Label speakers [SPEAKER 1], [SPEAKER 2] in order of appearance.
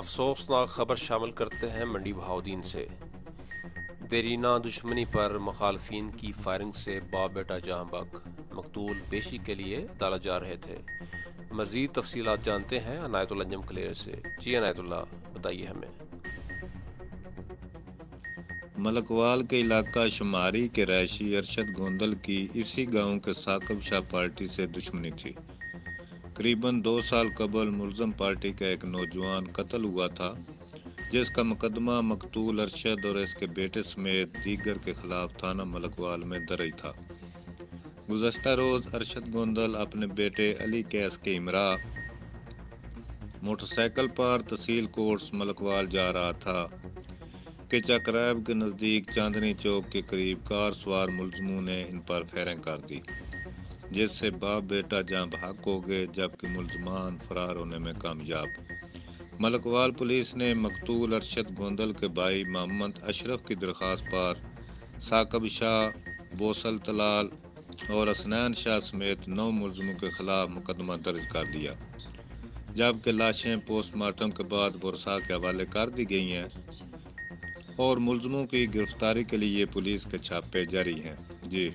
[SPEAKER 1] افسوسناک خبر شامل کرتے ہیں منڈی بہاؤدین سے۔ دیرینہ دشمنی پر مخالفین کی فائرنگ سے باپ بیٹا جاں بحق، مقتول پیشی کے لیے عدالت جا رہے تھے۔ مزید تفصیلات جانتے ہیں عنایت اللہ انجم کلیر سے۔ جی عنایت اللہ، بتائیے ہمیں۔
[SPEAKER 2] ملکوال کے علاقہ شماری کے رہائشی ارشد گوندل کی اسی گاؤں کے ثاقب شاہ پارٹی سے دشمنی تھی۔ قریباً 2 سال قبل ملزم پارٹی کا ایک نوجوان قتل ہوا تھا، جس کا مقدمہ مقتول ارشد اور اس کے بیٹے سمیت دیگر کے خلاف تھانہ ملکوال میں درج تھا۔ گزشتہ روز ارشد گوندل اپنے بیٹے علی کیس کے ہمراہ موٹر سائیکل پر تحصیل کوٹس ملکوال جا رہا تھا کہ چکرائب کے نزدیک چاندنی چوک کے قریب کار سوار ملزموں نے ان پر فائرنگ کر دی، جس سے باپ بیٹا جاں بحق ہو گئے، جبکہ ملزمان فرار ہونے میں کامیاب۔ ملکوال پولیس نے مقتول ارشد گوندل کے بھائی محمد اشرف کی درخواست پر ثاقب شاہ، بوسل طلال اور حسنین شاہ سمیت 9 ملزموں کے خلاف مقدمہ درج کر دیا، جبکہ لاشیں پوسٹ مارٹم کے بعد ورثاء کے حوالے کر دی گئی ہیں اور ملزموں کی گرفتاری کے لیے پولیس کے چھاپے جاری ہیں۔ جی